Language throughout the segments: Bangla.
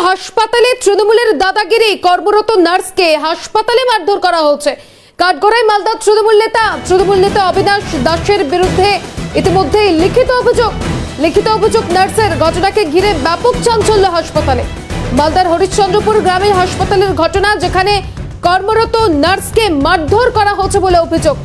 হাসপাতালে তৃণমূলের দাদাগিরি, কর্মরত নার্সকে হাসপাতালে মারধর করা হচ্ছে। কাঠগড়ায় মালদার তৃণমূল নেতা অবিনাশ দাসের বিরুদ্ধে ইতিমধ্যে লিখিত অভিযোগ নার্সের। ঘটনাকে ঘিরে ব্যাপক চাঞ্চল্য হাসপাতালে। মালদার হরিশ্চন্দ্রপুর গ্রামীণ হাসপাতালের ঘটনা, যেখানে কর্মরত নার্সকে মারধর করা হচ্ছে বলে অভিযোগ।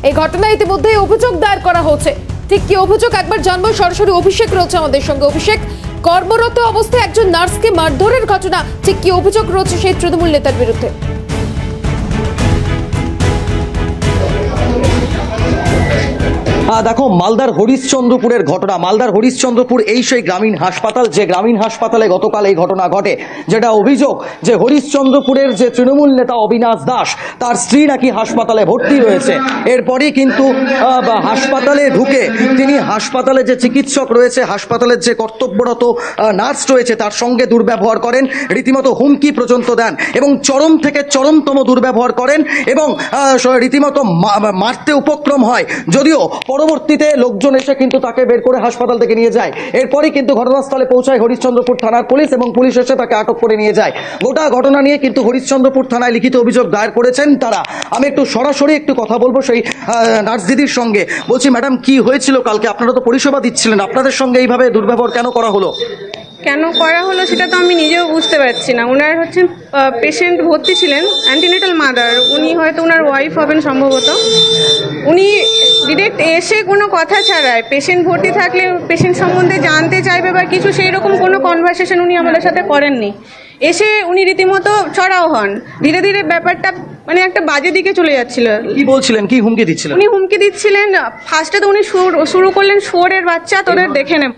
এই ঘটনায় ইতিমধ্যে অভিযোগ দায়ের করা হচ্ছে। ঠিক কি অভিযোগ একবার জানবো, সরাসরি অভিষেক রয়েছে আমাদের সঙ্গে। অভিষেক, কর্মরত অবস্থায় একজন নার্সকে মারধরের ঘটনা, ঠিক কি অভিযোগ রয়েছে সেই তৃণমূল নেতার বিরুদ্ধে? দেখো, মালদার হরিশ্চন্দ্রপুরের ঘটনা। মালদার হরিশ্চন্দ্রপুর এই সেই গ্রামীণ হাসপাতাল, যে গ্রামীণ হাসপাতালে গতকাল এই ঘটনা ঘটে। যেটা অভিযোগ যে হরিশ্চন্দ্রপুরের যে তৃণমূল নেতা অবিনাশ দাস, তার স্ত্রী নাকি হাসপাতালে ভর্তি রয়েছে। এরপরই কিন্তু হাসপাতালে ঢুকে তিনি হাসপাতালে যে চিকিৎসক রয়েছে, হাসপাতালের যে কর্তব্যরত নার্স রয়েছে, তার সঙ্গে দুর্ব্যবহার করেন, রীতিমতো হুমকি পর্যন্ত দেন এবং চরম থেকে চরমতম দুর্ব্যবহার করেন এবং রীতিমতো মারতে উপক্রম হয়। যদিও পরবর্তীতে লোকজন এসে কিন্তু তাকে বের করে হাসপাতাল থেকে নিয়ে যায়। এরপরই কিন্তু ঘটনাস্থলে পৌঁছায় হরিশ্চন্দ্রপুর থানার পুলিশ এবং পুলিশ এসে তাকে আটক করে নিয়ে যায়। গোটা ঘটনা নিয়ে কিন্তু হরিশ্চন্দ্রপুর থানায় লিখিত অভিযোগ দায়ের করেছেন তারা। আমি একটু সরাসরি কথা বলবো সেই নার্স দিদির সঙ্গে। বলছি, ম্যাডাম, কি হয়েছিল কালকে? আপনারা তো পরিষেবা দিচ্ছিলেন, আপনাদের সঙ্গে এইভাবে দুর্ব্যবহার কেন করা হলো সেটা তো আমি নিজেও বুঝতে পারছি না। ওনার পেশেন্ট ভর্তি ছিলেন, অ্যান্টিনেটাল মাদার। উনি হয়তো ওনার ওয়াইফ হবেন সম্ভবত। উনি ডিরেক্ট এসে কোনো কথা ছাড়াই, পেশেন্ট ভর্তি থাকলে পেশেন্ট সম্বন্ধে জানতে চাইবে বা কিছু, সেই রকম কোনো কনভারসেশন উনি আমাদের সাথে করেননি। এসে উনি রীতিমতো চড়াও হন। ধীরে ধীরে ব্যাপারটা একটা বাজে দিকে চলে যাচ্ছিল। কি বলছিলেন, কি হুমকি দিচ্ছিলেন? উনি হুমকি দিচ্ছিলেন, ফার্স্টে তো উনি শুরু করলেন, শুয়োরের বাচ্চা তোদের দেখে নেব,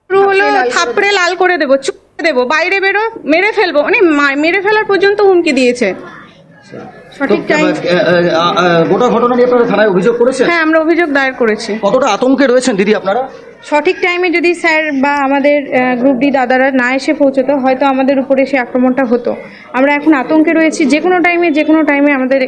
শুরু হলো থাপড়ে লাল করে দেবো, চুপ দেবো, বাইরে বেরো, মেরে ফেলবো, মেরে ফেলার পর্যন্ত হুমকি দিয়েছে। সঠিক টাইম গোটা ঘটনা নিয়ে আপনারা থানায় অভিযোগ করেছেন? হ্যাঁ, আমরা অভিযোগ দায়ের করেছি। কতটা আতঙ্কে রয়েছেন দিদি আপনারা? সঠিক টাইমে যদি স্যার বা আমাদের গ্রুপ ডি দাদারা না এসে পৌঁছতো, হয়তো আমাদের উপরে সে আক্রমণটা হতো। আমরা এখন আতঙ্কে রয়েছি, যে কোনো টাইমে আমাদের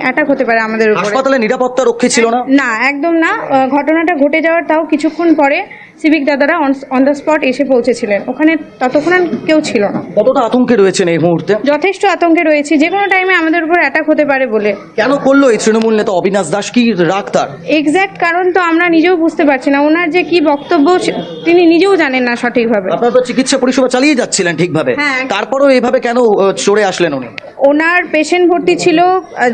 অ্যাটাক হতে পারে আমাদের উপরে। হাসপাতালে নিরাপত্তা রক্ষী ছিল না? না, একদম না। ঘটনাটা ঘটে যাওয়ার তাও কিছুক্ষণ পরে সিভিক দাদারা অন দ্য স্পট এসে পৌঁছেছিলেন। ওখানে ততক্ষণ কেউ ছিল না। কতটা আতঙ্কে রয়েছেন এই মুহূর্তে? যথেষ্ট আতঙ্কে রয়েছি, যে কোনো টাইমে আমাদের উপর অ্যাটাক হতে পারে বলে। কেন করলো এই তৃণমূল নেতা অবিনাশ দাস? কি রাগ তার? এক্স্যাক্ট কারণ তো আমরা নিজেও বুঝতে পারছি না। ওনার যে কি বক্তব্য তিনি নিজেও জানেন না সঠিকভাবে। আপনারা তো চিকিৎসা পরিষেবা চালিয়ে যাচ্ছিলেন ঠিকভাবে, তারপরেও এইভাবে কেন চড়ে আসলেন উনি? ওনার পেশেন্ট ভর্তি ছিল,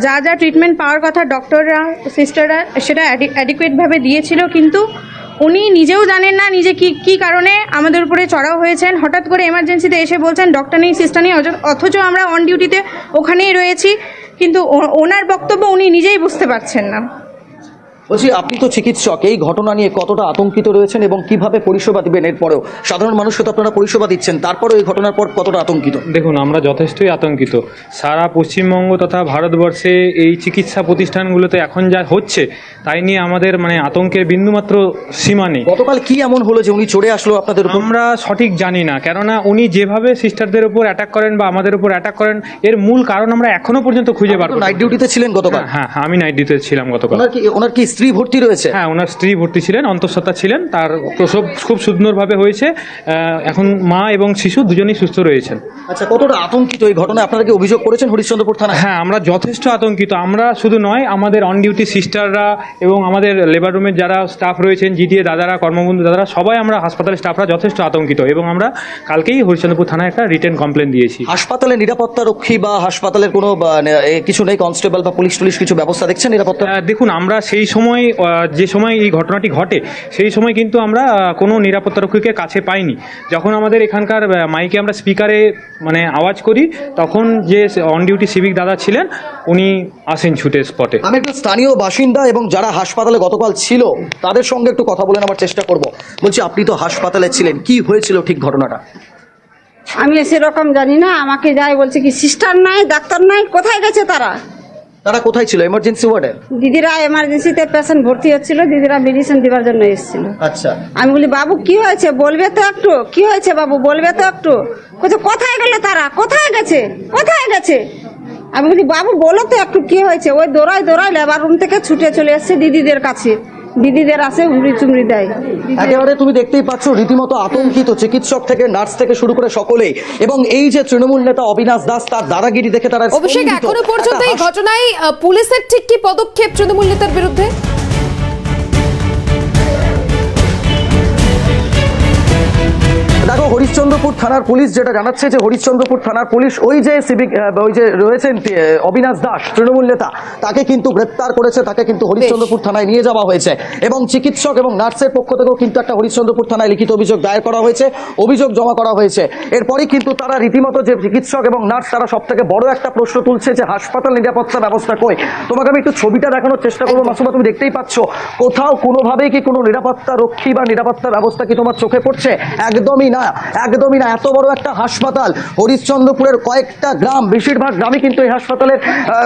যা যা ট্রিটমেন্ট পাওয়ার কথা ডক্টররা, সিস্টাররা সেটা অ্যাডিকুয়েট ভাবে দিয়েছিল, কিন্তু উনি নিজেও জানেন না নিজে কি কারণে আমাদের উপরে চড়াও হয়েছেন। হঠাৎ করে এমার্জেন্সিতে এসে বলছেন ডক্টর নেই, সিস্টার নেই, অথচ আমরা অন ডিউটিতে ওখানেই রয়েছি, কিন্তু ওনার বক্তব্য উনি নিজেই বুঝতে পারছেন না। বলছি, আপনি তো চিকিৎসক, এই ঘটনা নিয়ে কতটা আতঙ্কিত রয়েছেন এবং কিভাবে পরিষেবা দিবেন? এরপরেও সাধারণ মানুষকে তো আপনারা পরিষেবা দিচ্ছেন, তারপরেও এই ঘটনার পর কতটা আতঙ্কিত? দেখুন, আমরা যথেষ্টই আতঙ্কিত। সারা পশ্চিমবঙ্গ তথা ভারতবর্ষে এই চিকিৎসা প্রতিষ্ঠানগুলোতে এখন যা হচ্ছে তাই নিয়ে আমাদের আতঙ্কের বিন্দুমাত্র সীমা নেই। গতকাল কি এমন হলো যে উনি চড়ে আসলো আপনাদের উপর? আমরা সঠিক জানি না, কেননা উনি যেভাবে সিস্টারদের উপর অ্যাটাক করেন বা আমাদের উপর অ্যাটাক করেন, এর মূল কারণ আমরা এখনো পর্যন্ত খুঁজে বার করতে। নাইট ডিউটিতে ছিলেন গতকাল? হ্যাঁ, আমি নাইট ডিউটিতে ছিলাম গতকাল। ওনার কি স্ত্রী ভর্তি রয়েছে? হ্যাঁ, ওনার স্ত্রী ভর্তি ছিলেন, অন্তঃসত্ত্বা ছিলেন। তার প্রসব খুব সুন্দরভাবে হয়েছে। এখন মা এবং শিশু দুজনেই সুস্থ রয়েছেন। আচ্ছা, কতটা আতঙ্কিত এই ঘটনায়? আপনারা কি অভিযোগ করেছেন হরিশ্চন্দ্রপুর থানায়? হ্যাঁ, আমরা যথেষ্ট আতঙ্কিত। আমরা শুধু নয়, আমাদের অন ডিউটি সিস্টাররা এবং আমাদের লেবার রুমের যারা স্টাফ রয়েছেন, জিটিএ দাদারা, কর্মবন্ধু দাদারা, সবাই আমরা হাসপাতালের স্টাফরা যথেষ্ট আতঙ্কিত এবং আমরা কালকেই হরিশ্চন্দ্রপুর থানায় একটা রিটেন কমপ্লেন দিয়েছি। হাসপাতালে নিরাপত্তা রক্ষী বা হাসপাতালের কোনো কিছু নেই? কনস্টেবল বা পুলিশ কিছু ব্যবস্থা দেখছেন নিরাপত্তা? দেখুন, আমরা সেই সময় যে সময় এই ঘটনাটি ঘটে সেই সময় কিন্তু আমরা কোনো নিরাপত্তা রক্ষীকে কাছে পাইনি। যখন আমাদের এখানকার মাইকে আমরা স্পিকারে আওয়াজ করি, তখন যে অন ডিউটি সিভিক দাদা ছিলেন উনি আসেন ছুটে স্পটে। আমি একটু স্থানীয় বাসিন্দা এবং যারা হাসপাতালে গতকাল ছিল তাদের সঙ্গে একটু কথা বলে নেওয়ার চেষ্টা করব। বলছি, আপনি তো হাসপাতালে ছিলেন, কি হয়েছিল ঠিক ঘটনাটা? আমি সেরকম জানি না। আমাকে যাই বলছে কি সিস্টার নাই, ডাক্তার নাই, কোথায় গেছে তারা? তারা কোথায় ছিল? এমার্জেন্সি ওয়ার্ডে? দিদিরা এমার্জেন্সিতে পেশেন্ট ভর্তি হচ্ছিল, দিদিরা মেডিসিন দেওয়ার জন্য এসেছিল। আচ্ছা, আমি বলি বাবু কি হয়েছে বলবে তো একটু, কি হয়েছে বাবু বলবে তো একটু। কোথায় গেল তারা, কোথায় গেছে? আমি বলি বাবু বলো তো একটু কি হয়েছে। ওই দৌড়ায় লেবার রুম থেকে ছুটে চলে এসছে দিদিদের কাছে, দিদিদের আসে হুমড়ি চুমড়ি দেয়। একেবারে তুমি দেখতেই পাচ্ছ রীতিমতো আতঙ্কিত চিকিৎসক থেকে নার্স থেকে শুরু করে সকলেই, এবং এই যে তৃণমূল নেতা অবিনাশ দাস তার দাদাগিরি দেখে তারা অভিষেক, স্তম্ভিত। এখনো পর্যন্ত এই একটা ঘটনায় পুলিশের ঠিক কি পদক্ষেপ তৃণমূল নেতার বিরুদ্ধে? দেখো, হরিশ্চন্দ্রপুর থানার পুলিশ যেটা জানাচ্ছে যে হরিশ্চন্দ্রপুর থানার পুলিশ ওই যে সিভিক ওই যে রয়েছেন অবিনাশ দাস তৃণমূল নেতা, তাকে কিন্তু গ্রেপ্তার করেছে, তাকে কিন্তু হরিশ্চন্দ্রপুর থানায় নিয়ে যাওয়া হয়েছে, এবং চিকিৎসক এবং নার্সের পক্ষ থেকেও কিন্তু একটা হরিশ্চন্দ্রপুর থানায় লিখিত অভিযোগ দায়ের করা হয়েছে, অভিযোগ জমা করা হয়েছে। এরপরই কিন্তু তারা রীতিমতো যে চিকিৎসক এবং নার্স তারা সব থেকে বড় একটা প্রশ্ন তুলছে যে হাসপাতাল নিরাপত্তা ব্যবস্থা কই। তোমাকে আমি একটু ছবিটা দেখানোর চেষ্টা করবো মাসুমা, তুমি দেখতেই পাচ্ছ কোথাও কোনোভাবেই কি কোনো নিরাপত্তা রক্ষী বা নিরাপত্তা ব্যবস্থা কি তোমার চোখে পড়ছে? একদমই না, একদমই না। এত বড় একটা হাসপাতাল, হরিশ্চন্দ্রপুরের কয়েকটা গ্রাম, বেশিরভাগ গ্রামই কিন্তু এই হাসপাতালের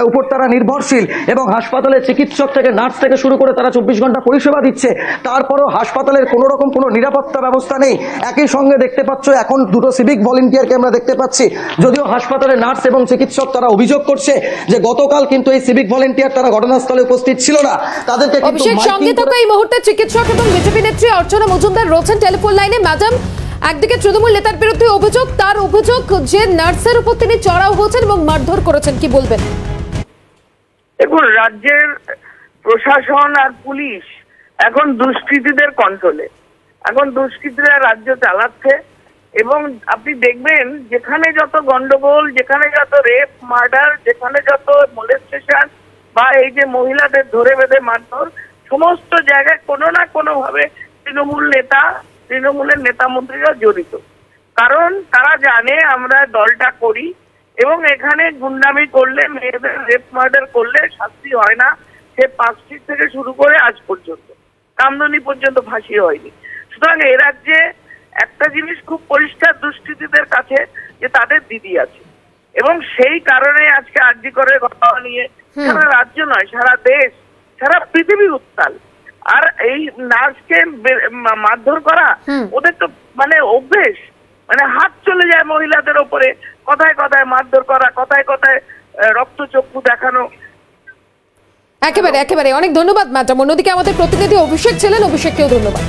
উপর তারা নির্ভরশীল, এবং হাসপাতালের চিকিৎসক থেকে নার্স থেকে শুরু করে তারা 24 ঘন্টা পরিষেবা দিচ্ছে। তারপরও হাসপাতালের কোনো রকম কোনো নিরাপত্তা ব্যবস্থা নেই। একই সঙ্গে দেখতে পাচ্ছ এখন দুটো সিভিক ভলেন্টিয়ারকে আমরা দেখতে পাচ্ছি, যদিও হাসপাতালের নার্স এবং চিকিৎসক তারা অভিযোগ করছে যে গতকাল কিন্তু এই সিভিক ভলেন্টিয়ার তারা ঘটনাস্থলে উপস্থিত ছিল না, তাদেরকে কিন্তু অভিষেক, সঙ্গে থাকা এই মুহূর্তে চিকিৎসক এবং বিজেপি নেত্রী অর্চনা মজুমদার রয়েছেন টেলিফোন লাইনে। ম্যাডাম, একদিকে তৃণমূল নেতার বিরুদ্ধে অভিযোগ, তার অভিযোগ যে নার্সের উপর তিনি চড়াও হয়েছেন এবং মারধর করেছেন, কি বলবেন? দেখুন, রাজ্যের প্রশাসন আর পুলিশ এখন দুষ্কৃতীদের কন্ট্রোলে, এখন দুষ্কৃতীরা রাজ্য চালাচ্ছে, এবং আপনি দেখবেন যেখানে যত গন্ডগোল, যেখানে যত রেপ মার্ডার, যেখানে যত মোলেস্টেশন বা এই যে মহিলাদের ধরে বেঁধে মারধর, সমস্ত জায়গায় কোনো না কোনো ভাবে তৃণমূলের নেতা মন্ত্রীরা জড়িত। কারণ তারা জানে আমরা দলটা করি, এবং এখানে গুন্ডামি করলে, মেয়েদের রেপ মার্ডার করলে শাস্তি হয় না। সে পার্কস্ট্রিট থেকে শুরু করে আজ পর্যন্ত কামদুনি পর্যন্ত ফাঁসি হয়নি। সুতরাং এ রাজ্যে একটা জিনিস খুব পরিষ্কার দুষ্কৃতীদের কাছে, যে তাদের দিদি আছে, এবং সেই কারণে আজকে আরজি করের ঘটনা নিয়ে সারা রাজ্য নয়, সারা দেশ, সারা পৃথিবী উত্তাল। আর এই নার্সকে মারধর করা ওদের তো মানে অভ্যেস, মানে হাত চলে যায় মহিলাদের ওপরে, কথায় কথায় মারধর করা, কথায় কথায় রক্তচক্ষু দেখানো। একেবারে একেবারে অনেক ধন্যবাদ ম্যাডাম। অন্যদিকে আমাদের প্রতিনিধি অভিষেক ছিলেন, অভিষেককেও ধন্যবাদ।